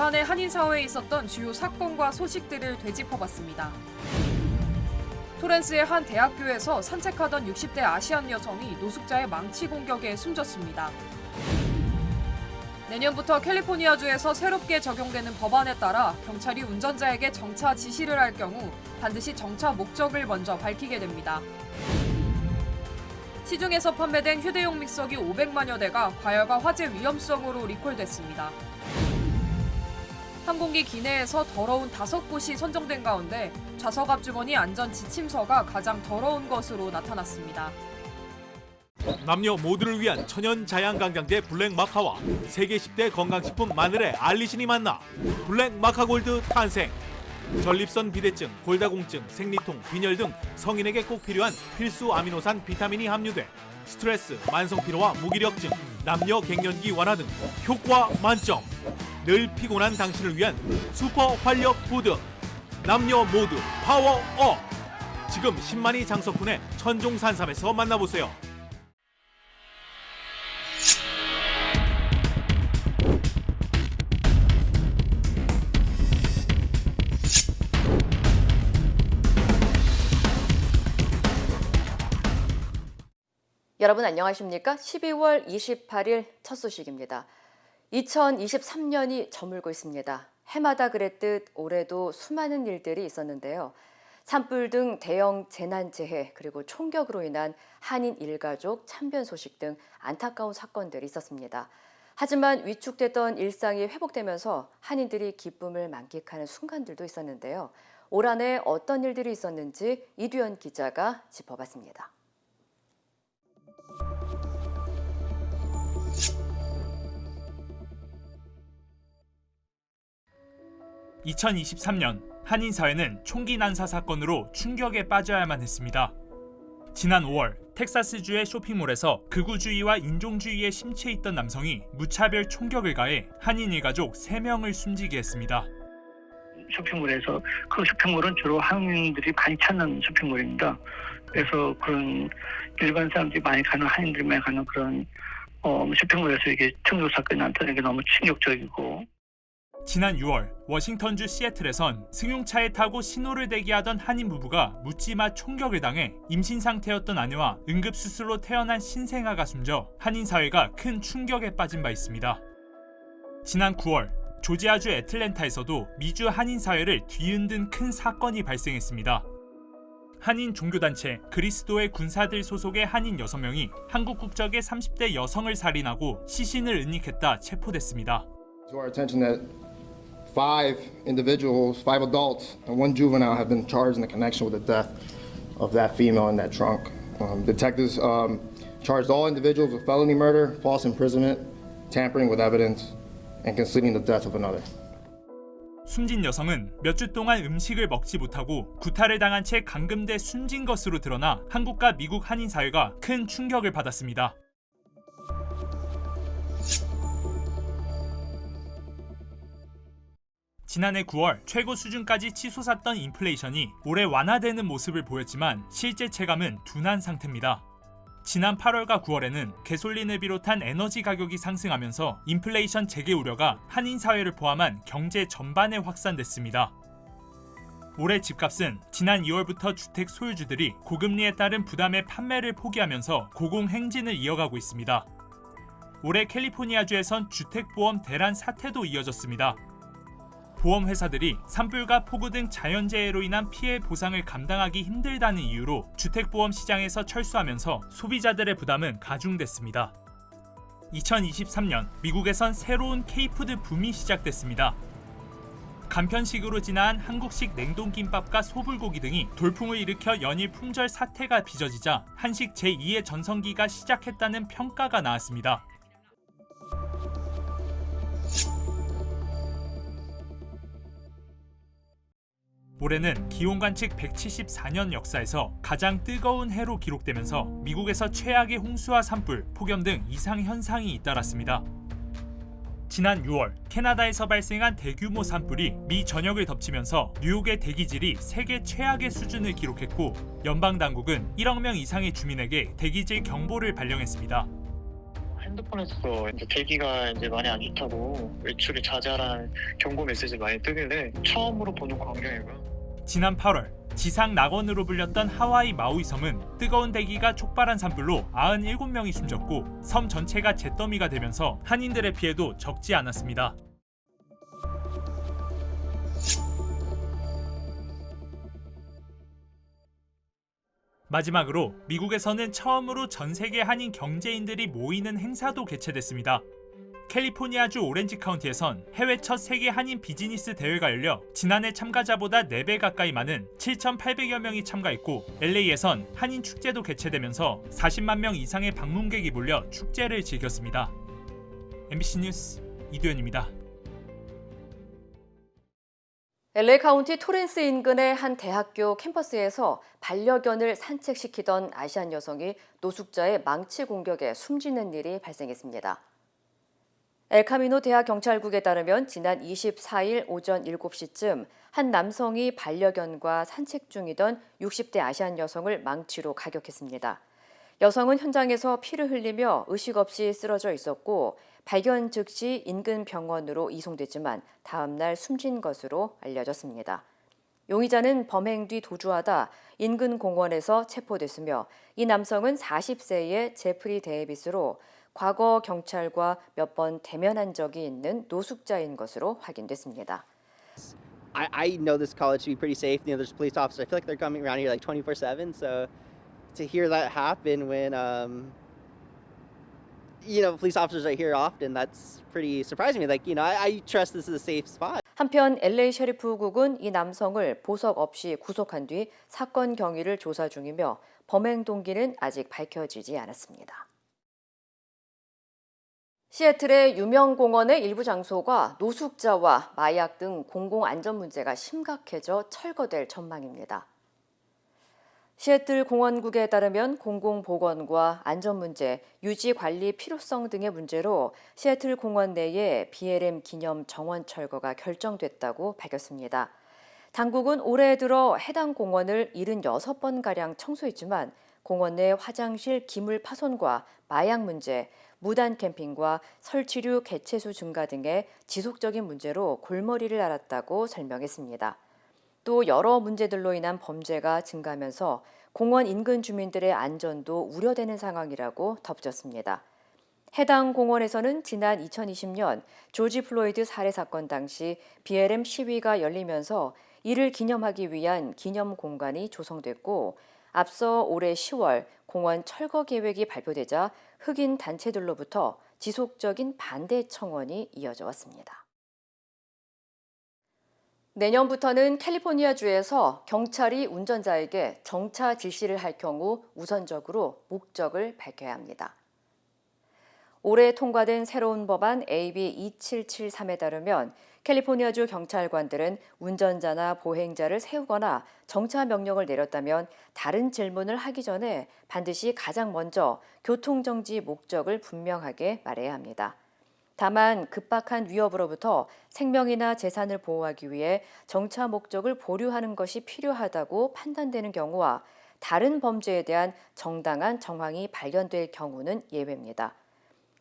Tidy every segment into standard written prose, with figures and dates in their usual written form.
지난해 한인사회에 있었던 주요 사건과 소식들을 되짚어봤습니다. 토렌스의 한 대학교에서 산책하던 60대 아시안 여성이 노숙자의 망치 공격에 숨졌습니다. 내년부터 캘리포니아주에서 새롭게 적용되는 법안에 따라 경찰이 운전자에게 정차 지시를 할 경우 반드시 정차 목적을 먼저 밝히게 됩니다. 시중에서 판매된 휴대용 믹서기 500만여 대가 과열과 화재 위험성으로 리콜됐습니다. 항공기 기내에서 더러운 5곳이 선정된 가운데 좌석 앞 주머니 안전 지침서가 가장 더러운 것으로 나타났습니다. 남녀 모두를 위한 천연 자양강장제 블랙마카와 세계 10대 건강식품 마늘의 알리신이 만나 블랙마카골드 탄생. 전립선 비대증, 골다공증, 생리통, 빈혈 등 성인에게 꼭 필요한 필수 아미노산 비타민이 함유돼 스트레스, 만성 피로와 무기력증, 남녀 갱년기 완화 등 효과 만점. 늘 피곤한 당신을 위한 슈퍼 활력 푸드. 남녀 모두 파워업. 지금 10만이 장석훈의 천종산삼에서 만나보세요. 여러분 안녕하십니까? 12월 28일 첫 소식입니다. 2023년이 저물고 있습니다. 해마다 그랬듯 올해도 수많은 일들이 있었는데요. 산불 등 대형 재난재해 그리고 총격으로 인한 한인 일가족 참변 소식 등 안타까운 사건들이 있었습니다. 하지만 위축됐던 일상이 회복되면서 한인들이 기쁨을 만끽하는 순간들도 있었는데요. 올 한 해 어떤 일들이 있었는지 이두현 기자가 짚어봤습니다. 2023년 한인 사회는 총기 난사 사건으로 충격에 빠져야만 했습니다. 지난 5월 텍사스주의 쇼핑몰에서 극우주의와 인종주의에 심취해 있던 남성이 무차별 총격을 가해 한인 일가족 3명을 숨지게 했습니다. 쇼핑몰에서 그 쇼핑몰은 주로 한인들이 많이 찾는 쇼핑몰입니다. 그래서 그런 일반 사람들이 많이 가는 한인들이 많이 가는 그런 쇼핑몰에서 이게 총격 사건이 나타나는 게 너무 충격적이고. 지난 6월 워싱턴주 시애틀에선 승용차에 타고 신호를 대기하던 한인 부부가 묻지마 총격을 당해 임신 상태였던 아내와 응급수술로 태어난 신생아가 숨져 한인 사회가 큰 충격에 빠진 바 있습니다. 지난 9월 조지아주 애틀랜타에서도 미주 한인 사회를 뒤흔든 큰 사건이 발생했습니다. 한인 종교단체 그리스도의 군사들 소속의 한인 6명이 한국 국적의 30대 여성을 살인하고 시신을 은닉했다 체포됐습니다. To our attention that 5 individuals, 5 adults, and 1 juvenile have been charged in the connection with the death of that female in that trunk. Detectives charged all individuals with felony murder, false imprisonment, tampering with evidence, and concealing the death of another. 숨진 여성은 몇 주 동안 음식을 먹지 못하고 구타를 당한 채 감금돼 숨진 것으로 드러나 한국과 미국 한인 사회가 큰 충격을 받았습니다. 지난해 9월 최고 수준까지 치솟았던 인플레이션이 올해 완화되는 모습을 보였지만 실제 체감은 둔한 상태입니다. 지난 8월과 9월에는 가솔린을 비롯한 에너지 가격이 상승하면서 인플레이션 재개 우려가 한인 사회를 포함한 경제 전반에 확산됐습니다. 올해 집값은 지난 2월부터 주택 소유주들이 고금리에 따른 부담의 판매를 포기하면서 고공행진을 이어가고 있습니다. 올해 캘리포니아주에선 주택보험 대란 사태도 이어졌습니다. 보험회사들이 산불과 폭우 등 자연재해로 인한 피해 보상을 감당하기 힘들다는 이유로 주택보험 시장에서 철수하면서 소비자들의 부담은 가중됐습니다. 2023년 미국에선 새로운 K푸드 붐이 시작됐습니다. 간편식으로 진화한 한국식 냉동김밥과 소불고기 등이 돌풍을 일으켜 연일 품절 사태가 빚어지자 한식 제2의 전성기가 시작했다는 평가가 나왔습니다. 올해는 기온관측 174년 역사에서 가장 뜨거운 해로 기록되면서 미국에서 최악의 홍수와 산불, 폭염 등 이상 현상이 잇따랐습니다. 지난 6월 캐나다에서 발생한 대규모 산불이 미 전역을 덮치면서 뉴욕의 대기질이 세계 최악의 수준을 기록했고 연방당국은 1억 명 이상의 주민에게 대기질 경보를 발령했습니다. 핸드폰에서 이제 대기가 이제 많이 안 좋다고 외출을 자제하라는 경고 메시지 많이 뜨길래 처음으로 보는 광경이고요. 지난 8월 지상 낙원으로 불렸던 하와이 마우이 섬은 뜨거운 대기가 촉발한 산불로 97명이 숨졌고 섬 전체가 잿더미가 되면서 한인들의 피해도 적지 않았습니다. 마지막으로 미국에서는 처음으로 전 세계 한인 경제인들이 모이는 행사도 개최됐습니다. 캘리포니아주 오렌지 카운티에선 해외 첫 세계 한인 비즈니스 대회가 열려 지난해 참가자보다 4배 가까이 많은 7,800여 명이 참가했고 LA에선 한인 축제도 개최되면서 40만 명 이상의 방문객이 몰려 축제를 즐겼습니다. MBC 뉴스 이도현입니다. LA 카운티 토렌스 인근의 한 대학교 캠퍼스에서 반려견을 산책시키던 아시안 여성이 노숙자의 망치 공격에 숨지는 일이 발생했습니다. 엘카미노 대학 경찰국에 따르면 지난 24일 오전 7시쯤 한 남성이 반려견과 산책 중이던 60대 아시안 여성을 망치로 가격했습니다. 여성은 현장에서 피를 흘리며 의식 없이 쓰러져 있었고 발견 즉시 인근 병원으로 이송됐지만 다음 날 숨진 것으로 알려졌습니다. 용의자는 범행 뒤 도주하다 인근 공원에서 체포됐으며 이 남성은 40세의 제프리 데이비스로 과거 경찰과 몇 번 대면한 적이 있는 노숙자인 것으로 확인됐습니다. I know this college to be pretty safe. You know, there's police officers. I feel like they're coming around here like 24/7. So to hear that happen when police officers are here often, that's pretty surprising me. Like, I trust this is a safe spot. 한편 LA 셰리프국은 이 남성을 보석 없이 구속한 뒤 사건 경위를 조사 중이며 범행 동기는 아직 밝혀지지 않았습니다. 시애틀의 유명 공원의 일부 장소가 노숙자와 마약 등 공공 안전 문제가 심각해져 철거될 전망입니다. 시애틀 공원국에 따르면 공공보건과 안전 문제, 유지 관리 필요성 등의 문제로 시애틀 공원 내에 BLM 기념 정원 철거가 결정됐다고 밝혔습니다. 당국은 올해 들어 해당 공원을 76번가량 청소했지만 공원 내 화장실 기물 파손과 마약 문제, 무단 캠핑과 설치류 개체수 증가 등의 지속적인 문제로 골머리를 앓았다고 설명했습니다. 또 여러 문제들로 인한 범죄가 증가하면서 공원 인근 주민들의 안전도 우려되는 상황이라고 덧붙였습니다. 해당 공원에서는 지난 2020년 조지 플로이드 살해 사건 당시 BLM 시위가 열리면서 이를 기념하기 위한 기념 공간이 조성됐고 앞서 올해 10월 공원 철거 계획이 발표되자 흑인 단체들로부터 지속적인 반대 청원이 이어져 왔습니다. 내년부터는 캘리포니아주에서 경찰이 운전자에게 정차 지시를 할 경우 우선적으로 목적을 밝혀야 합니다. 올해 통과된 새로운 법안 AB 2773에 따르면 캘리포니아주 경찰관들은 운전자나 보행자를 세우거나 정차 명령을 내렸다면 다른 질문을 하기 전에 반드시 가장 먼저 교통정지 목적을 분명하게 말해야 합니다. 다만 급박한 위협으로부터 생명이나 재산을 보호하기 위해 정차 목적을 보류하는 것이 필요하다고 판단되는 경우와 다른 범죄에 대한 정당한 정황이 발견될 경우는 예외입니다.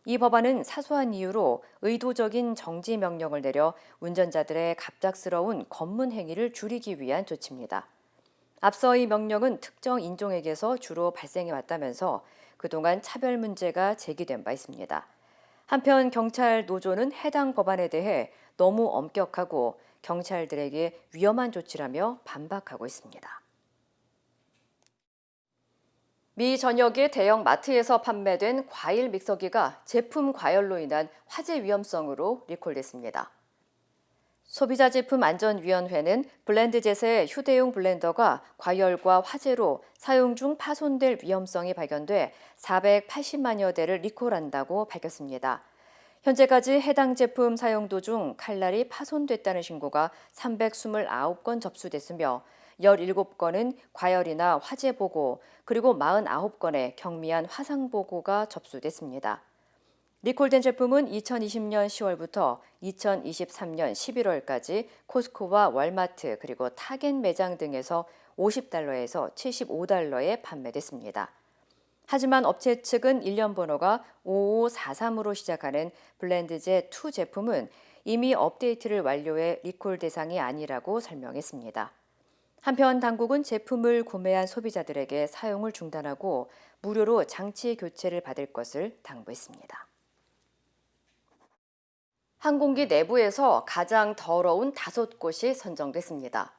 이 법안은 사소한 이유로 의도적인 정지 명령을 내려 운전자들의 갑작스러운 검문 행위를 줄이기 위한 조치입니다. 앞서 이 명령은 특정 인종에게서 주로 발생해 왔다면서 그동안 차별 문제가 제기된 바 있습니다. 한편 경찰 노조는 해당 법안에 대해 너무 엄격하고 경찰들에게 위험한 조치라며 반박하고 있습니다. 미 전역의 대형 마트에서 판매된 과일 믹서기가 제품 과열로 인한 화재 위험성으로 리콜됐습니다. 소비자제품안전위원회는 블렌드젯의 휴대용 블렌더가 과열과 화재로 사용 중 파손될 위험성이 발견돼 480만여 대를 리콜한다고 밝혔습니다. 현재까지 해당 제품 사용 도중 칼날이 파손됐다는 신고가 329건 접수됐으며 17건은 과열이나 화재 보고, 그리고 49건의 경미한 화상 보고가 접수됐습니다. 리콜된 제품은 2020년 10월부터 2023년 11월까지 코스코와 월마트 그리고 타겟 매장 등에서 $50에서 $75에 판매됐습니다. 하지만 업체 측은 일련 번호가 5543으로 시작하는 블렌드제 2 제품은 이미 업데이트를 완료해 리콜 대상이 아니라고 설명했습니다. 한편 당국은 제품을 구매한 소비자들에게 사용을 중단하고 무료로 장치 교체를 받을 것을 당부했습니다. 항공기 내부에서 가장 더러운 5곳이 선정됐습니다.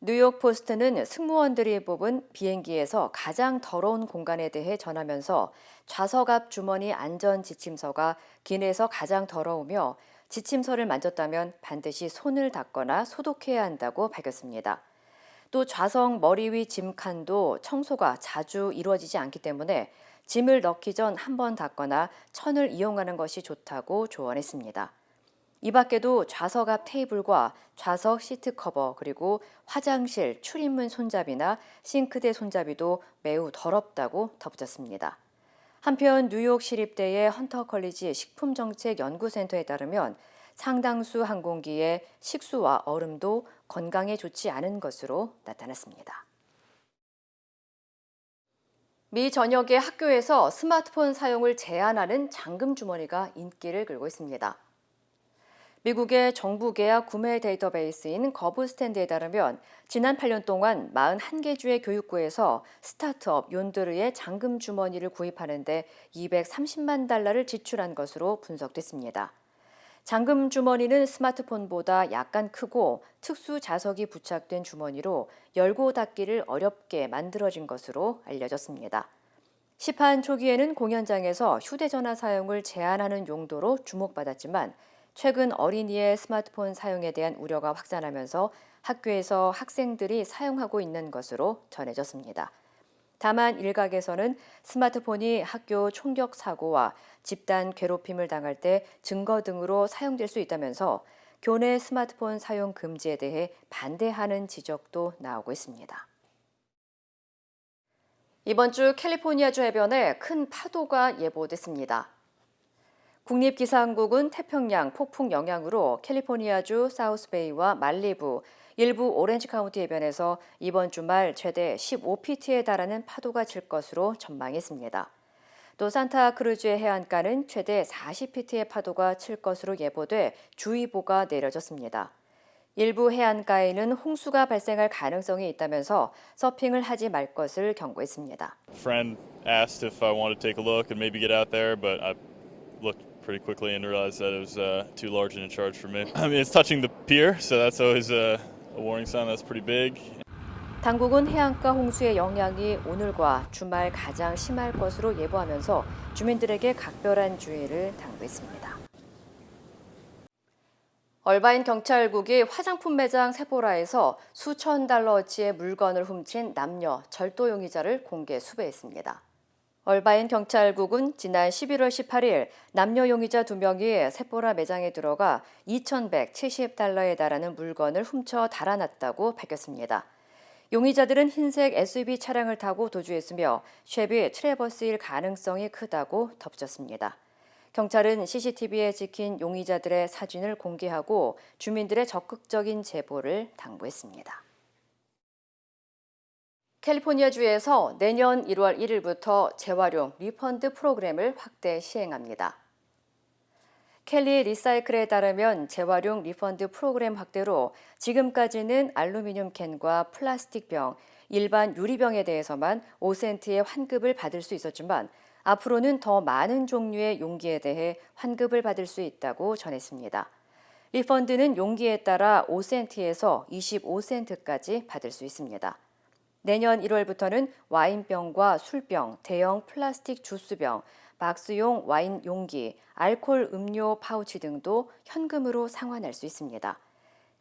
뉴욕 포스트는 승무원들이 뽑은 비행기에서 가장 더러운 공간에 대해 전하면서 좌석 앞 주머니 안전 지침서가 기내에서 가장 더러우며 지침서를 만졌다면 반드시 손을 닦거나 소독해야 한다고 밝혔습니다. 또 좌석 머리 위 짐칸도 청소가 자주 이루어지지 않기 때문에 짐을 넣기 전 한 번 닦거나 천을 이용하는 것이 좋다고 조언했습니다. 이 밖에도 좌석 앞 테이블과 좌석 시트 커버 그리고 화장실 출입문 손잡이나 싱크대 손잡이도 매우 더럽다고 덧붙였습니다. 한편 뉴욕 시립대의 헌터 컬리지 식품정책연구센터에 따르면 상당수 항공기의 식수와 얼음도 건강에 좋지 않은 것으로 나타났습니다. 미 전역의 학교에서 스마트폰 사용을 제한하는 잠금 주머니가 인기를 끌고 있습니다. 미국의 정부 계약 구매 데이터베이스인 거브스탠드에 따르면 지난 8년 동안 41개 주의 교육부에서 스타트업 욘드르의 잠금 주머니를 구입하는 데 $230만 지출한 것으로 분석됐습니다. 잠금 주머니는 스마트폰보다 약간 크고 특수 자석이 부착된 주머니로 열고 닫기를 어렵게 만들어진 것으로 알려졌습니다. 시판 초기에는 공연장에서 휴대전화 사용을 제한하는 용도로 주목받았지만 최근 어린이의 스마트폰 사용에 대한 우려가 확산하면서 학교에서 학생들이 사용하고 있는 것으로 전해졌습니다. 다만 일각에서는 스마트폰이 학교 총격 사고와 집단 괴롭힘을 당할 때 증거 등으로 사용될 수 있다면서 교내 스마트폰 사용 금지에 대해 반대하는 지적도 나오고 있습니다. 이번 주 캘리포니아주 해변에 큰 파도가 예보됐습니다. 국립기상국은 태평양 폭풍 영향으로 캘리포니아주 사우스베이와 말리부, 일부 오렌지 카운티 해변에서 이번 주말 최대 15피트에 달하는 파도가 칠 것으로 전망했습니다. 또 산타크루즈의 해안가는 최대 40피트의 파도가 칠 것으로 예보돼 주의보가 내려졌습니다. 일부 해안가에는 홍수가 발생할 가능성이 있다면서 서핑을 하지 말 것을 경고했습니다. Friend asked if I wanted to take a look and maybe get out there, but I looked pretty quickly and realized that it was too large and in charge for me. I mean, it's touching the pier, so that's always a warning sign that's pretty big. 당국은 해안가 홍수의 영향이 오늘과 주말 가장 심할 것으로 예보하면서 주민들에게 각별한 주의를 당부했습니다. 얼바인 경찰국이 화장품 매장 세포라에서 수천 달러어치의 물건을 훔친 남녀 절도 용의자를 공개 수배했습니다. 얼바인 경찰국은 지난 11월 18일 남녀 용의자 2명이 세포라 매장에 들어가 2,170달러에 달하는 물건을 훔쳐 달아났다고 밝혔습니다. 용의자들은 흰색 SUV 차량을 타고 도주했으며 쉐비 트래버스일 가능성이 크다고 덧붙였습니다. 경찰은 CCTV에 찍힌 용의자들의 사진을 공개하고 주민들의 적극적인 제보를 당부했습니다. 캘리포니아주에서 내년 1월 1일부터 재활용 리펀드 프로그램을 확대 시행합니다. 캘리 리사이클에 따르면 재활용 리펀드 프로그램 확대로 지금까지는 알루미늄 캔과 플라스틱 병, 일반 유리병에 대해서만 5센트의 환급을 받을 수 있었지만 앞으로는 더 많은 종류의 용기에 대해 환급을 받을 수 있다고 전했습니다. 리펀드는 용기에 따라 5센트에서 25센트까지 받을 수 있습니다. 내년 1월부터는 와인병과 술병, 대형 플라스틱 주스병, 박스용 와인 용기, 알코올 음료 파우치 등도 현금으로 상환할 수 있습니다.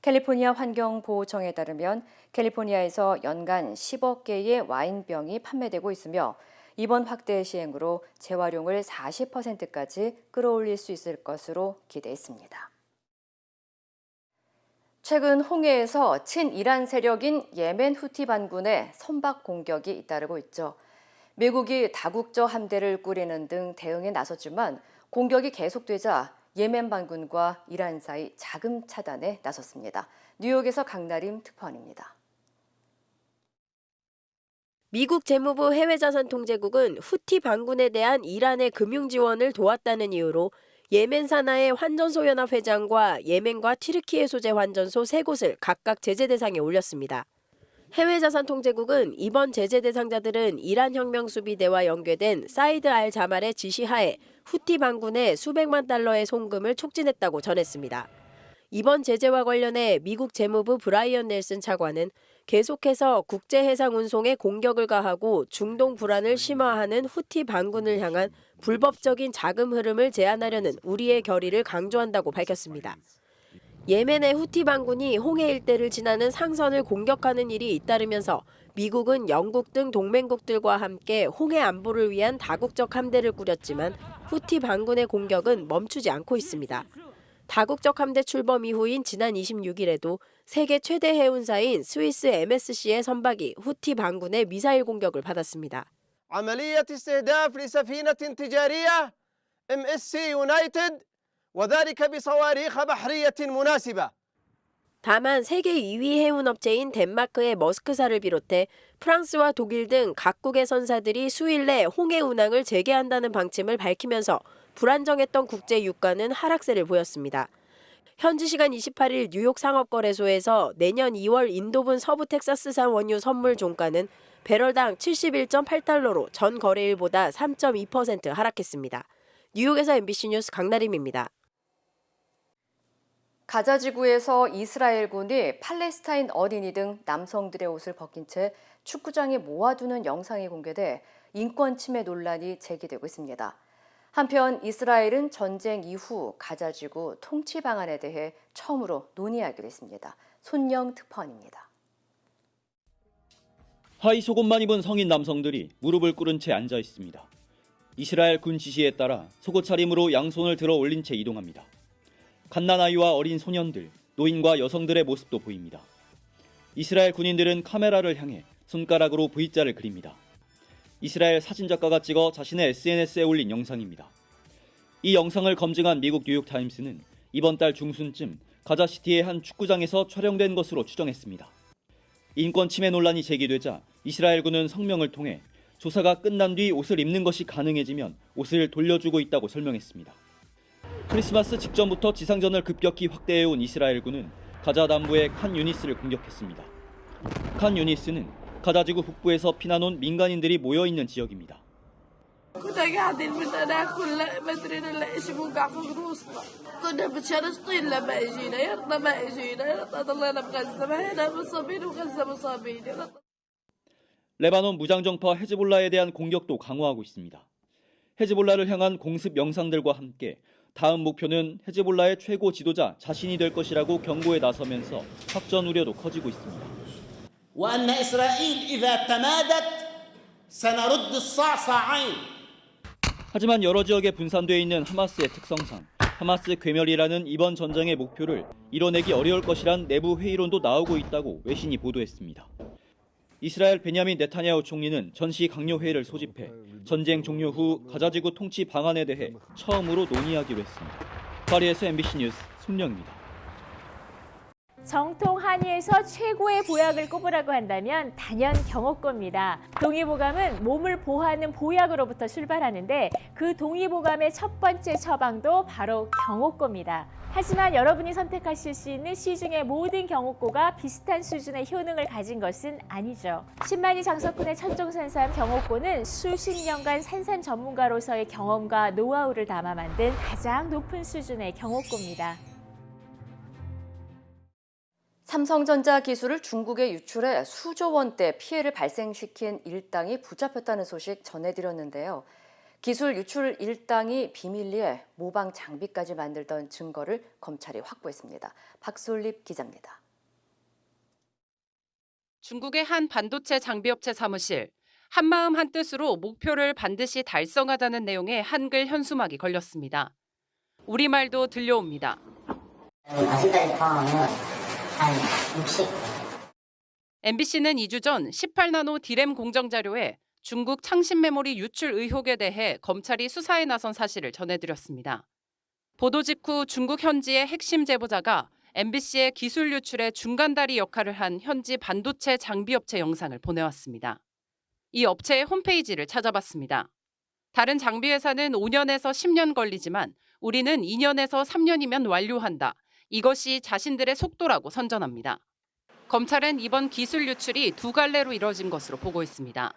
캘리포니아 환경보호청에 따르면 캘리포니아에서 연간 10억 개의 와인병이 판매되고 있으며 이번 확대 시행으로 재활용을 40%까지 끌어올릴 수 있을 것으로 기대했습니다. 최근 홍해에서 친이란 세력인 예멘 후티 반군의 선박 공격이 잇따르고 있죠. 미국이 다국적 함대를 꾸리는 등 대응에 나섰지만 공격이 계속되자 예멘 반군과 이란 사이 자금 차단에 나섰습니다. 뉴욕에서 강나림 특파원입니다. 미국 재무부 해외자산통제국은 후티 반군에 대한 이란의 금융 지원을 도왔다는 이유로 예멘 산하의 환전소 연합 회장과 예멘과 튀르키예 소재 환전소 3곳을 각각 제재 대상에 올렸습니다. 해외자산통제국은 이번 제재 대상자들은 이란 혁명수비대와 연계된 사이드 알 자말의 지시하에 후티 반군에 수백만 달러의 송금을 촉진했다고 전했습니다. 이번 제재와 관련해 미국 재무부 브라이언 넬슨 차관은 계속해서 국제해상 운송에 공격을 가하고 중동 불안을 심화하는 후티 반군을 향한 불법적인 자금 흐름을 제한하려는 우리의 결의를 강조한다고 밝혔습니다. 예멘의 후티 반군이 홍해 일대를 지나는 상선을 공격하는 일이 잇따르면서 미국은 영국 등 동맹국들과 함께 홍해 안보를 위한 다국적 함대를 꾸렸지만 후티 반군의 공격은 멈추지 않고 있습니다. 다국적 함대 출범 이후인 지난 26일에도 세계 최대 해운사인 스위스 MSC의 선박이 후티 반군의 미사일 공격을 받았습니다. عملية استهداف لسفينة تجارية MSC United وذلك بصواريخ بحرية مناسبة. 다만 세계 2위 해운업체인 덴마크의 머스크사를 비롯해 프랑스와 독일 등 각국의 선사들이 수일 내 홍해 운항을 재개한다는 방침을 밝히면서 불안정했던 국제 유가는 하락세를 보였습니다. 현지 시간 28일 뉴욕 상업거래소에서 내년 2월 인도분 서부 텍사스산 원유 선물 종가는 배럴당 71.8달러로 전 거래일보다 3.2% 하락했습니다. 뉴욕에서 MBC 뉴스 강나림입니다. 가자 지구에서 이스라엘군이 팔레스타인 어린이 등 남성들의 옷을 벗긴 채 축구장에 모아두는 영상이 공개돼 인권 침해 논란이 제기되고 있습니다. 한편 이스라엘은 전쟁 이후 가자 지구 통치 방안에 대해 처음으로 논의하기로 했습니다. 손영 특파원입니다. 하의 속옷만 입은 성인 남성들이 무릎을 꿇은 채 앉아 있습니다. 이스라엘 군 지시에 따라 속옷 차림으로 양손을 들어 올린 채 이동합니다. 갓난아이와 어린 소년들, 노인과 여성들의 모습도 보입니다. 이스라엘 군인들은 카메라를 향해 손가락으로 V자를 그립니다. 이스라엘 사진작가가 찍어 자신의 SNS에 올린 영상입니다. 이 영상을 검증한 미국 뉴욕타임스는 이번 달 중순쯤 가자시티의 한 축구장에서 촬영된 것으로 추정했습니다. 인권 침해 논란이 제기되자 이스라엘군은 성명을 통해 조사가 끝난 뒤 옷을 입는 것이 가능해지면 옷을 돌려주고 있다고 설명했습니다. 크리스마스 직전부터 지상전을 급격히 확대해온 이스라엘군은 가자 남부의 칸 유니스를 공격했습니다. 칸 유니스는 가자지구 북부에서 피난온 민간인들이 모여있는 지역입니다. 레바논 무장정파 헤즈볼라에 대한 공격도 강화하고 있습니다. 헤즈볼라를 향한 공습 영상들과 함께 다음 목표는 헤즈볼라의 최고 지도자 자신이 될 것이라고 경고에 나서면서 확전 우려도 커지고 있습니다. وأن إسرائيل إذا تمادت سنرد الصعصعين. 하지만 여러 지역에 분산돼 있는 하마스의 특성상 하마스 괴멸이라는 이번 전쟁의 목표를 이뤄내기 어려울 것이란 내부 회의론도 나오고 있다고 외신이 보도했습니다. 이스라엘 베냐민 네타냐후 총리는 전시 강요 회의를 소집해 전쟁 종료 후 가자지구 통치 방안에 대해 처음으로 논의하기로 했습니다. 파리에서 MBC 뉴스 손영입니다. 정통 한의에서 최고의 보약을 꼽으라고 한다면 단연 경옥고입니다. 동의보감은 몸을 보호하는 보약으로부터 출발하는데 그 동의보감의 첫 번째 처방도 바로 경옥고입니다. 하지만 여러분이 선택하실 수 있는 시중의 모든 경옥고가 비슷한 수준의 효능을 가진 것은 아니죠. 신만이 장석군의 천종산삼 경옥고는 수십 년간 산삼 전문가로서의 경험과 노하우를 담아 만든 가장 높은 수준의 경옥고입니다. 삼성전자 기술을 중국에 유출해 수조 원대 피해를 발생시킨 일당이 붙잡혔다는 소식 전해드렸는데요. 기술 유출 일당이 비밀리에 모방 장비까지 만들던 증거를 검찰이 확보했습니다. 박솔립 기자입니다. 중국의 한 반도체 장비업체 사무실. 한마음 한뜻으로 목표를 반드시 달성하자는 내용의 한글 현수막이 걸렸습니다. 우리말도 들려옵니다. MBC는 2주 전 18나노 디램 공정 자료에 중국 창신 메모리 유출 의혹에 대해 검찰이 수사에 나선 사실을 전해드렸습니다. 보도 직후 중국 현지의 핵심 제보자가 MBC의 기술 유출의 중간다리 역할을 한 현지 반도체 장비업체 영상을 보내왔습니다. 이 업체의 홈페이지를 찾아봤습니다. 다른 장비 회사는 5년에서 10년 걸리지만 우리는 2년에서 3년이면 완료한다. 이것이 자신들의 속도라고 선전합니다. 검찰은 이번 기술 유출이 두 갈래로 이뤄진 것으로 보고 있습니다.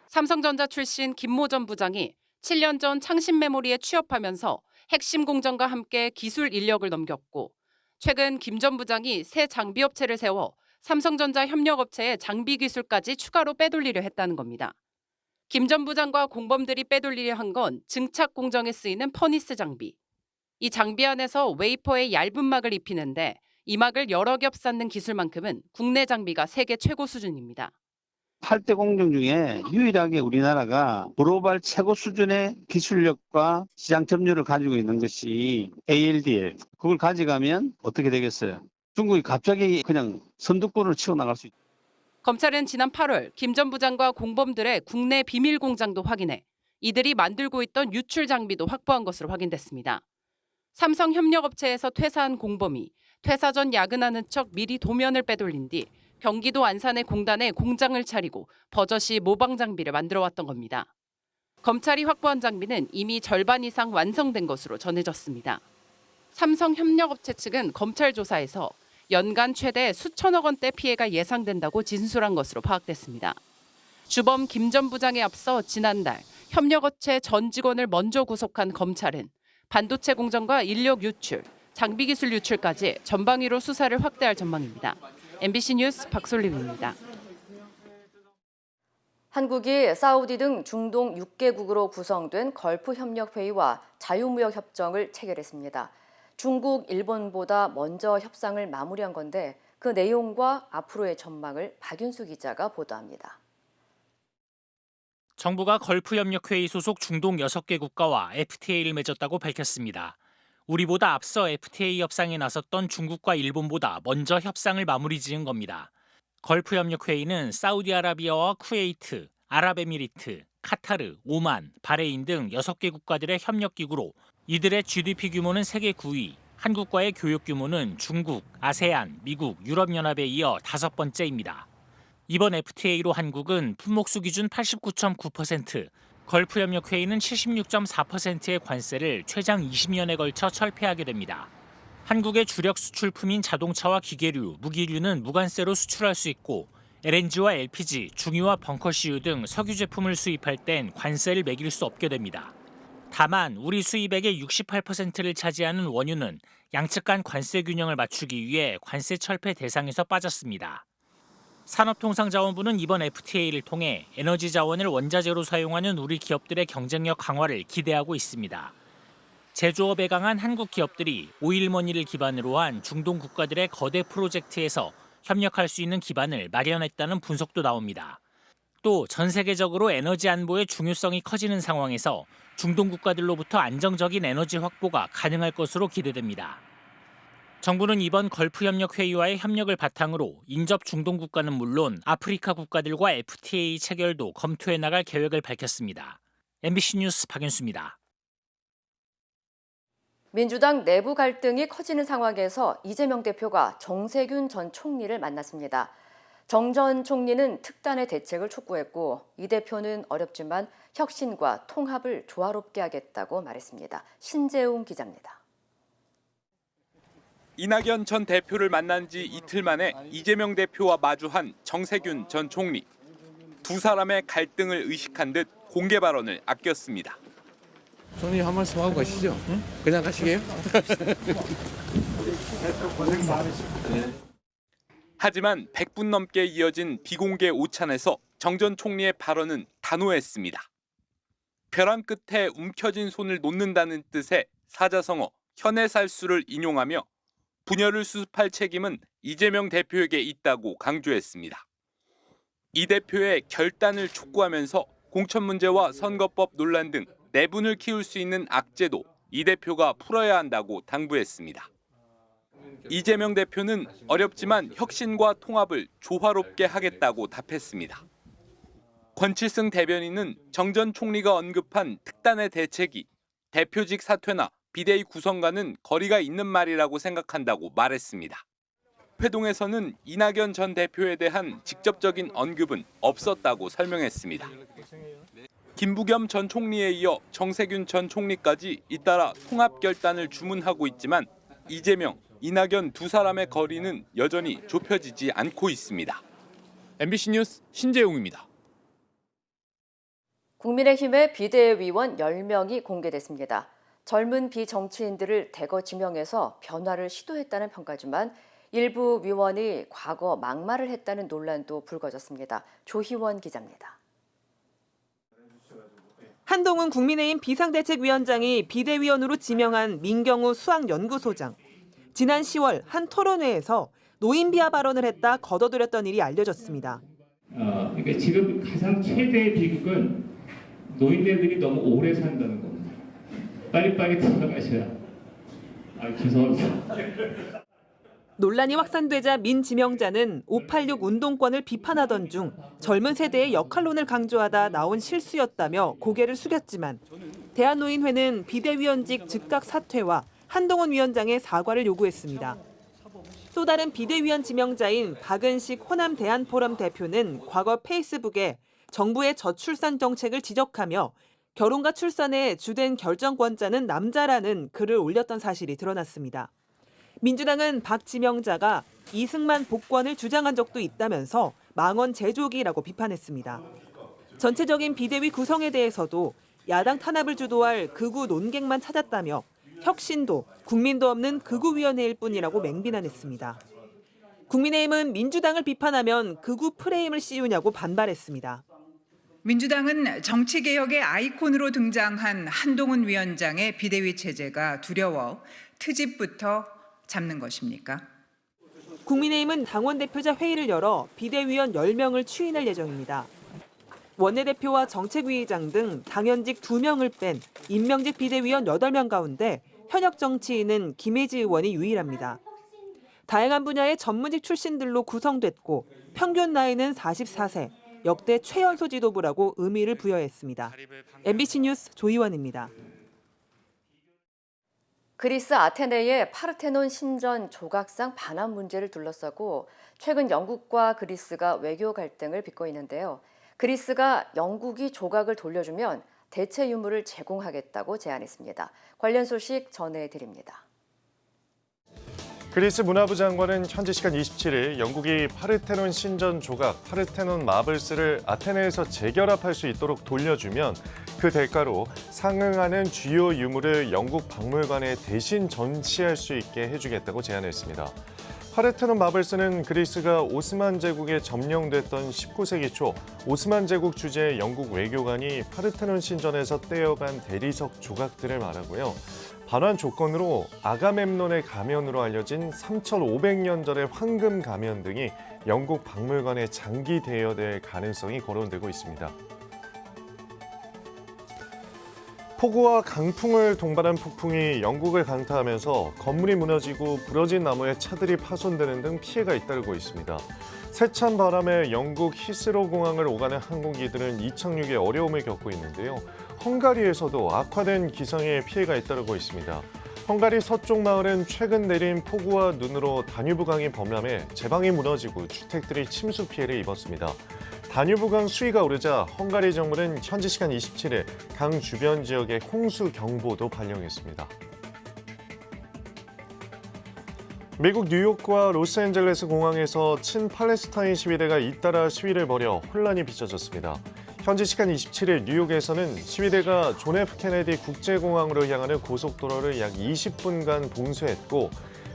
삼성전자 출신 김모 전 부장이 7년 전 창신메모리에 취업하면서 핵심 공정과 함께 기술 인력을 넘겼고 최근 김 전 부장이 새 장비업체를 세워 삼성전자 협력업체의 장비 기술까지 추가로 빼돌리려 했다는 겁니다. 김 전 부장과 공범들이 빼돌리려 한 건 증착 공정에 쓰이는 퍼니스 장비. 이 장비 안에서 웨이퍼에 얇은 막을 입히는데 이 막을 여러 겹 쌓는 기술만큼은 국내 장비가 세계 최고 수준입니다. 8대 공정 중에 유일하게 우리나라가 글로벌 최고 수준의 기술력과 시장 점유율을 가지고 있는 것이 ALD예요. 그걸 가져가면 어떻게 되겠어요? 중국이 갑자기 그냥 선두권을 치고 나갈 수 있죠. 검찰은 지난 8월 김 전 부장과 공범들의 국내 비밀 공장도 확인해 이들이 만들고 있던 유출 장비도 확보한 것으로 확인됐습니다. 삼성협력업체에서 퇴사한 공범이 퇴사 전 야근하는 척 미리 도면을 빼돌린 뒤 경기도 안산의 공단에 공장을 차리고 버젓이 모방 장비를 만들어왔던 겁니다. 검찰이 확보한 장비는 이미 절반 이상 완성된 것으로 전해졌습니다. 삼성협력업체 측은 검찰 조사에서 연간 최대 수천억 원대 피해가 예상된다고 진술한 것으로 파악됐습니다. 주범 김 전 부장에 앞서 지난달 협력업체 전 직원을 먼저 구속한 검찰은 반도체 공정과 인력 유출, 장비 기술 유출까지 전방위로 수사를 확대할 전망입니다. MBC 뉴스 박솔림입니다. 한국이 사우디 등 중동 6개국으로 구성된 걸프협력회의와 자유무역협정을 체결했습니다. 중국, 일본보다 먼저 협상을 마무리한 건데 그 내용과 앞으로의 전망을 박윤수 기자가 보도합니다. 정부가 걸프협력회의 소속 중동 6개 국가와 FTA를 맺었다고 밝혔습니다. 우리보다 앞서 FTA 협상에 나섰던 중국과 일본보다 먼저 협상을 마무리 지은 겁니다. 걸프협력회의는 사우디아라비아와 쿠웨이트, 아랍에미리트, 카타르, 오만, 바레인 등 6개 국가들의 협력기구로 이들의 GDP 규모는 세계 9위, 한국과의 교역 규모는 중국, 아세안, 미국, 유럽연합에 이어 5번째입니다. 이번 FTA로 한국은 품목수 기준 89.9%, 걸프협력회의는 76.4%의 관세를 최장 20년에 걸쳐 철폐하게 됩니다. 한국의 주력 수출품인 자동차와 기계류, 무기류는 무관세로 수출할 수 있고 LNG와 LPG, 중유와 벙커CU 등 석유 제품을 수입할 땐 관세를 매길 수 없게 됩니다. 다만 우리 수입액의 68%를 차지하는 원유는 양측 간 관세 균형을 맞추기 위해 관세 철폐 대상에서 빠졌습니다. 산업통상자원부는 이번 FTA를 통해 에너지 자원을 원자재로 사용하는 우리 기업들의 경쟁력 강화를 기대하고 있습니다. 제조업에 강한 한국 기업들이 오일머니를 기반으로 한 중동 국가들의 거대 프로젝트에서 협력할 수 있는 기반을 마련했다는 분석도 나옵니다. 또 전 세계적으로 에너지 안보의 중요성이 커지는 상황에서 중동 국가들로부터 안정적인 에너지 확보가 가능할 것으로 기대됩니다. 정부는 이번 걸프협력회의와의 협력을 바탕으로 인접 중동 국가는 물론 아프리카 국가들과 FTA 체결도 검토해 나갈 계획을 밝혔습니다. MBC 뉴스 박윤수입니다. 민주당 내부 갈등이 커지는 상황에서 이재명 대표가 정세균 전 총리를 만났습니다. 정 전 총리는 특단의 대책을 촉구했고 이 대표는 어렵지만 혁신과 통합을 조화롭게 하겠다고 말했습니다. 신재웅 기자입니다. 이낙연 전 대표를 만난 지 이틀 만에 이재명 대표와 마주한 정세균 전 총리. 두 사람의 갈등을 의식한 듯 공개 발언을 아꼈습니다. 총리님 한 말씀 하고 가시죠. 응? 그냥 가시게요? 고생 많으십니다. 하지만 100분 넘게 이어진 비공개 오찬에서 정 전 총리의 발언은 단호했습니다. 벼랑 끝에 움켜진 손을 놓는다는 뜻의 사자성어 현해살수를 인용하며 분열을 수습할 책임은 이재명 대표에게 있다고 강조했습니다. 이 대표의 결단을 촉구하면서 공천 문제와 선거법 논란 등 내분을 키울 수 있는 악재도 이 대표가 풀어야 한다고 당부했습니다. 이재명 대표는 어렵지만 혁신과 통합을 조화롭게 하겠다고 답했습니다. 권칠승 대변인은 정 전 총리가 언급한 특단의 대책이 대표직 사퇴나 비대위 구성과는 거리가 있는 말이라고 생각한다고 말했습니다. 회동에서는 이낙연 전 대표에 대한 직접적인 언급은 없었다고 설명했습니다. 김부겸 전 총리에 이어 정세균 전 총리까지 잇따라 통합 결단을 주문하고 있지만 이재명, 이낙연 두 사람의 거리는 여전히 좁혀지지 않고 있습니다. MBC 뉴스 신재용입니다. 국민의힘의 비대위원 10명이 공개됐습니다. 젊은 비정치인들을 대거 지명해서 변화를 시도했다는 평가지만 일부 위원이 과거 막말을 했다는 논란도 불거졌습니다. 조희원 기자입니다. 한동훈 국민의힘 비상대책위원장이 비대위원으로 지명한 민경우 수학연구소장. 지난 10월 한 토론회에서 노인 비하 발언을 했다 거둬들였던 일이 알려졌습니다. 그러니까 지금 가장 최대의 비극은 노인네들이 너무 오래 산다는 겁니다. 빨리빨리 돌아가셔야. 죄송합니다. 논란이 확산되자 민 지명자는 586 운동권을 비판하던 중 젊은 세대의 역할론을 강조하다 나온 실수였다며 고개를 숙였지만 대한노인회는 비대위원직 즉각 사퇴와 한동훈 위원장의 사과를 요구했습니다. 또 다른 비대위원 지명자인 박은식 호남 대한포럼 대표는 과거 페이스북에 정부의 저출산 정책을 지적하며 결혼과 출산의 주된 결정권자는 남자라는 글을 올렸던 사실이 드러났습니다. 민주당은 박 지명자가 이승만 복권을 주장한 적도 있다면서 망언 제조기라고 비판했습니다. 전체적인 비대위 구성에 대해서도 야당 탄압을 주도할 극우 논객만 찾았다며 혁신도 국민도 없는 극우위원회일 뿐이라고 맹비난했습니다. 국민의힘은 민주당을 비판하면 극우 프레임을 씌우냐고 반발했습니다. 민주당은 정치개혁의 아이콘으로 등장한 한동훈 위원장의 비대위 체제가 두려워 트집부터 잡는 것입니까? 국민의힘은 당원대표자 회의를 열어 비대위원 10명을 추인할 예정입니다. 원내대표와 정책위의장 등 당연직 2명을 뺀 임명직 비대위원 8명 가운데 현역 정치인은 김혜지 의원이 유일합니다. 다양한 분야의 전문직 출신들로 구성됐고 평균 나이는 44세, 역대 최연소 지도부라고 의미를 부여했습니다. MBC 뉴스 조희원입니다. 그리스 아테네의 파르테논 신전 조각상 반환 문제를 둘러싸고 최근 영국과 그리스가 외교 갈등을 빚고 있는데요. 그리스가 영국이 조각을 돌려주면 대체 유물을 제공하겠다고 제안했습니다. 관련 소식 전해드립니다. 그리스 문화부 장관은 현지 시간 27일 영국이 파르테논 신전 조각, 파르테논 마블스를 아테네에서 재결합할 수 있도록 돌려주면 그 대가로 상응하는 주요 유물을 영국 박물관에 대신 전시할 수 있게 해주겠다고 제안했습니다. 파르테논 마블스는 그리스가 오스만 제국에 점령됐던 19세기 초 오스만 제국 주재의 영국 외교관이 파르테논 신전에서 떼어간 대리석 조각들을 말하고요. 반환 조건으로 아가멤논의 가면으로 알려진 3,500년 전의 황금 가면 등이 영국 박물관에 장기 대여될 가능성이 거론되고 있습니다. 폭우와 강풍을 동반한 폭풍이 영국을 강타하면서 건물이 무너지고 부러진 나무에 차들이 파손되는 등 피해가 잇따르고 있습니다. 세찬 바람에 영국 히스로 공항을 오가는 항공기들은 이착륙에 어려움을 겪고 있는데요. 헝가리에서도 악화된 기상에 피해가 잇따르고 있습니다. 헝가리 서쪽 마을은 최근 내린 폭우와 눈으로 다뉴브강이 범람해 제방이 무너지고 주택들이 침수 피해를 입었습니다. 다뉴브강 수위가 오르자 헝가리 정부는 현지 시간 27일 강 주변 지역에 홍수 경보도 발령했습니다. 미국 뉴욕과 로스앤젤레스 공항에서 친팔레스타인 시위대가 잇따라 시위를 벌여 혼란이 빚어졌습니다. 현지 시간 27일 뉴욕에서는 시위대가 존 F 케네디 국제공항으로 향하는 고속도로를 약 20분간 봉쇄했고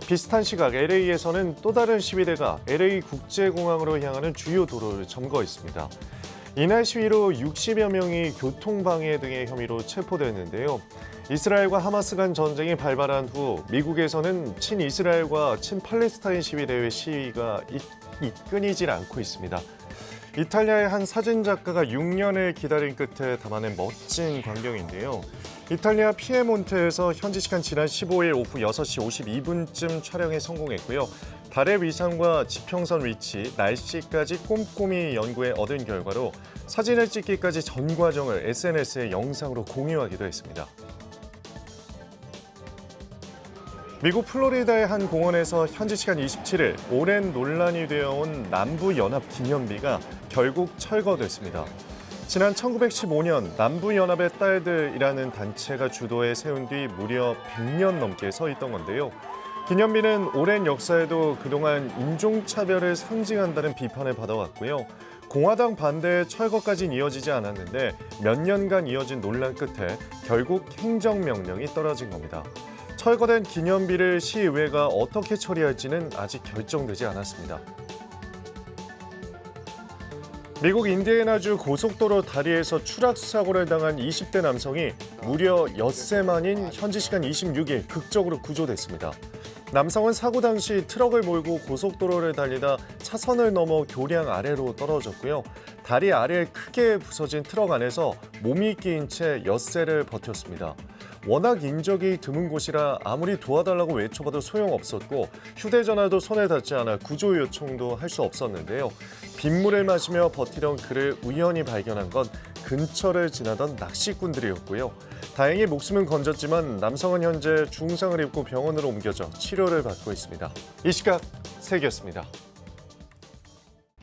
비슷한 시각 LA에서는 또 다른 시위대가 LA 국제공항으로 향하는 주요 도로를 점거했습니다. 이날 시위로 60여 명이 교통방해 등의 혐의로 체포됐는데요. 이스라엘과 하마스 간 전쟁이 발발한 후 미국에서는 친이스라엘과 친팔레스타인 시위대의 시위가 끊이질 않고 있습니다. 이탈리아의 한 사진작가가 6년을 기다린 끝에 담아낸 멋진 광경인데요. 이탈리아 피에몬테에서 현지 시간 지난 15일 오후 6시 52분쯤 촬영에 성공했고요. 달의 위상과 지평선 위치, 날씨까지 꼼꼼히 연구해 얻은 결과로 사진을 찍기까지 전 과정을 SNS에 영상으로 공유하기도 했습니다. 미국 플로리다의 한 공원에서 현지 시간 27일 오랜 논란이 되어온 남부연합 기념비가 결국 철거됐습니다. 지난 1915년 남부연합의 딸들이라는 단체가 주도해 세운 뒤 무려 100년 넘게 서 있던 건데요. 기념비는 오랜 역사에도 그동안 인종차별을 상징한다는 비판을 받아왔고요. 공화당 반대에 철거까지는 이어지지 않았는데 몇 년간 이어진 논란 끝에 결국 행정명령이 떨어진 겁니다. 철거된 기념비를 시의회가 어떻게 처리할지는 아직 결정되지 않았습니다. 미국 인디애나주 고속도로 다리에서 추락사고를 당한 20대 남성이 무려 엿새 만인 현지 시간 26일 극적으로 구조됐습니다. 남성은 사고 당시 트럭을 몰고 고속도로를 달리다 차선을 넘어 교량 아래로 떨어졌고요. 다리 아래에 크게 부서진 트럭 안에서 몸이 끼인 채 엿새를 버텼습니다. 워낙 인적이 드문 곳이라 아무리 도와달라고 외쳐봐도 소용없었고 휴대전화도 손에 닿지 않아 구조 요청도 할 수 없었는데요. 빗물을 마시며 버티던 그를 우연히 발견한 건 근처를 지나던 낚시꾼들이었고요. 다행히 목숨은 건졌지만 남성은 현재 중상을 입고 병원으로 옮겨져 치료를 받고 있습니다. 이 시각 세계였습니다.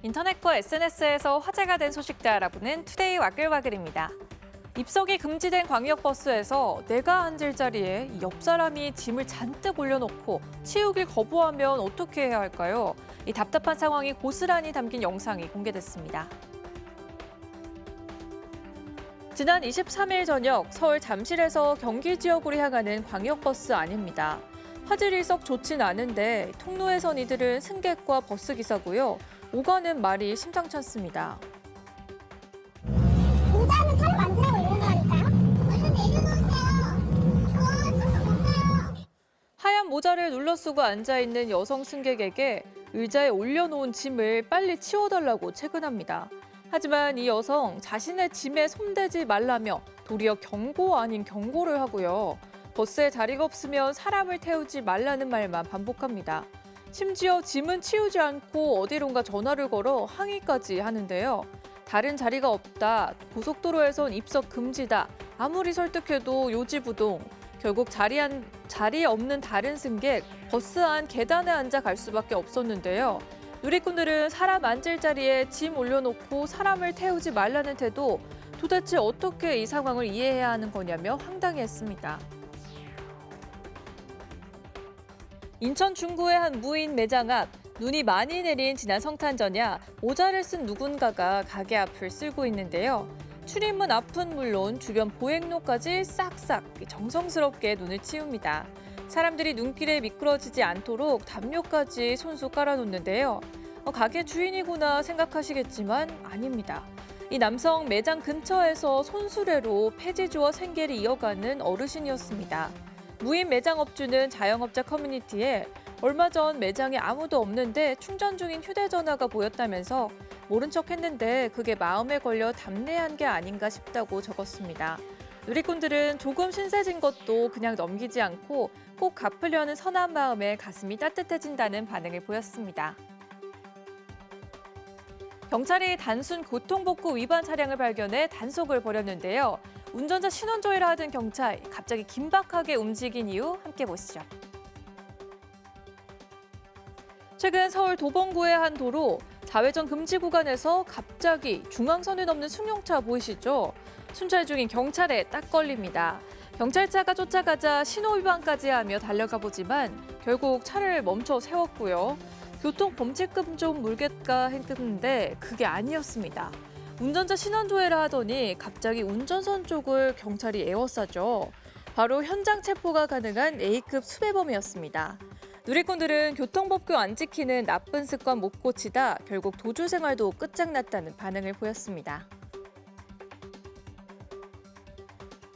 인터넷과 SNS에서 화제가 된 소식들 알아보는 투데이 와글와글입니다. 입석이 금지된 광역버스에서 내가 앉을 자리에 옆 사람이 짐을 잔뜩 올려놓고 치우길 거부하면 어떻게 해야 할까요? 이 답답한 상황이 고스란히 담긴 영상이 공개됐습니다. 지난 23일 저녁 서울 잠실에서 경기 지역으로 향하는 광역버스 안입니다. 화질이 썩 좋진 않은데 통로에 선 이들은 승객과 버스 기사고요. 오가는 말이 심상치 않습니다. 모자는 사람 앉으라고 이런 거니까요? 얼른 내려놓으세요. 하얀 모자를 눌러쓰고 앉아있는 여성 승객에게 의자에 올려놓은 짐을 빨리 치워달라고 체근합니다. 하지만 이 여성 자신의 짐에 손대지 말라며 도리어 경고 아닌 경고를 하고요. 버스에 자리가 없으면 사람을 태우지 말라는 말만 반복합니다. 심지어 짐은 치우지 않고 어디론가 전화를 걸어 항의까지 하는데요. 다른 자리가 없다, 고속도로에선 입석 금지다, 아무리 설득해도 요지부동. 결국 자리에 없는 다른 승객, 버스 안 계단에 앉아 갈 수밖에 없었는데요. 누리꾼들은 사람 앉을 자리에 짐 올려놓고 사람을 태우지 말라는 태도, 도대체 어떻게 이 상황을 이해해야 하는 거냐며 황당해했습니다. 인천 중구의 한 무인 매장 앞, 눈이 많이 내린 지난 성탄절야 모자를 쓴 누군가가 가게 앞을 쓸고 있는데요. 출입문 앞은 물론 주변 보행로까지 싹싹 정성스럽게 눈을 치웁니다. 사람들이 눈길에 미끄러지지 않도록 담요까지 손수 깔아놓는데요. 가게 주인이구나 생각하시겠지만 아닙니다. 이 남성 매장 근처에서 손수레로 폐지주어 생계를 이어가는 어르신이었습니다. 무인 매장업주는 자영업자 커뮤니티에 얼마 전 매장에 아무도 없는데 충전 중인 휴대전화가 보였다면서 모른 척 했는데 그게 마음에 걸려 답례한 게 아닌가 싶다고 적었습니다. 누리꾼들은 조금 신세진 것도 그냥 넘기지 않고 꼭 갚으려는 선한 마음에 가슴이 따뜻해진다는 반응을 보였습니다. 경찰이 단순 교통복구 위반 차량을 발견해 단속을 벌였는데요. 운전자 신원조회를 하던 경찰, 갑자기 긴박하게 움직인 이유 함께 보시죠. 최근 서울 도봉구의 한 도로, 좌회전 금지 구간에서 갑자기 중앙선을 넘는 승용차 보이시죠? 순찰 중인 경찰에 딱 걸립니다. 경찰차가 쫓아가자 신호위반까지 하며 달려가 보지만 결국 차를 멈춰 세웠고요. 교통범칙금 좀 물겠까 했는데 그게 아니었습니다. 운전자 신원조회를 하더니 갑자기 운전선 쪽을 경찰이 에워싸죠. 바로 현장 체포가 가능한 A급 수배범이었습니다. 누리꾼들은 교통법규 안 지키는 나쁜 습관 못 고치다 결국 도주 생활도 끝장났다는 반응을 보였습니다.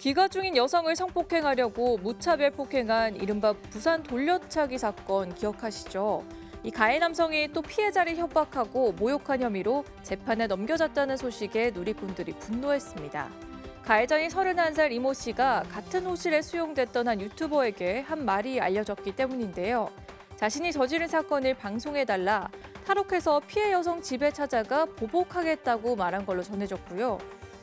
귀가 중인 여성을 성폭행하려고 무차별 폭행한 이른바 부산 돌려차기 사건 기억하시죠? 이 가해 남성이 또 피해자를 협박하고 모욕한 혐의로 재판에 넘겨졌다는 소식에 누리꾼들이 분노했습니다. 가해자인 31살 이모 씨가 같은 호실에 수용됐던 한 유튜버에게 한 말이 알려졌기 때문인데요. 자신이 저지른 사건을 방송해달라 탈옥해서 피해 여성 집에 찾아가 보복하겠다고 말한 걸로 전해졌고요.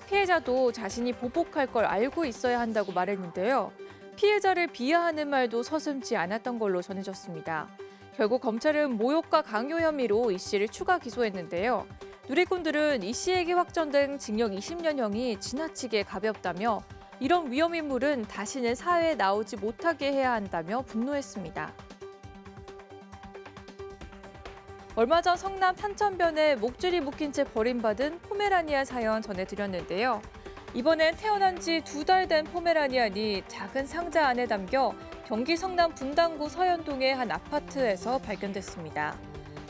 피해자도 자신이 보복할 걸 알고 있어야 한다고 말했는데요. 피해자를 비하하는 말도 서슴지 않았던 걸로 전해졌습니다. 결국 검찰은 모욕과 강요 혐의로 이 씨를 추가 기소했는데요. 누리꾼들은 이 씨에게 확정된 징역 20년형이 지나치게 가볍다며 이런 위험인물은 다시는 사회에 나오지 못하게 해야 한다며 분노했습니다. 얼마 전 성남 탄천변에 목줄이 묶인 채 버림받은 포메라니안 사연 전해드렸는데요. 이번엔 태어난 지 2달 된 포메라니안이 작은 상자 안에 담겨 경기 성남 분당구 서현동의 한 아파트에서 발견됐습니다.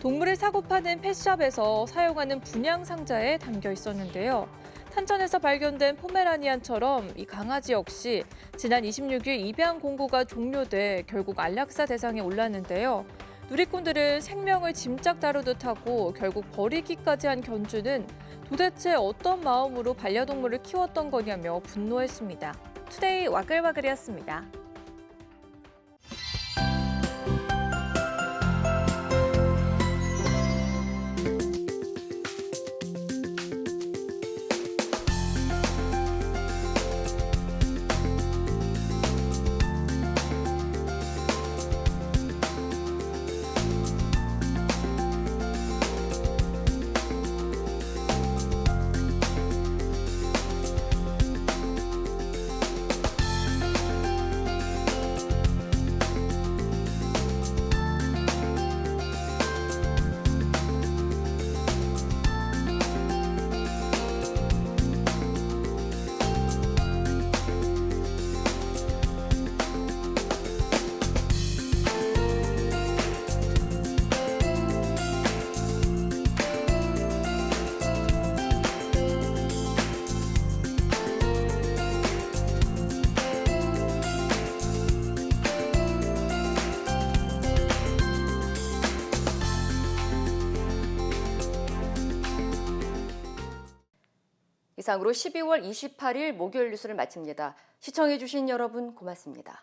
동물을 사고 파는 펫샵에서 사용하는 분양 상자에 담겨 있었는데요. 탄천에서 발견된 포메라니안처럼 이 강아지 역시 지난 26일 입양 공고가 종료돼 결국 안락사 대상에 올랐는데요. 누리꾼들은 생명을 짐짝 다루듯 하고 결국 버리기까지 한 견주는 도대체 어떤 마음으로 반려동물을 키웠던 거냐며 분노했습니다. 투데이 와글와글이었습니다. 이상으로 12월 28일 목요일 뉴스를 마칩니다. 시청해주신 여러분 고맙습니다.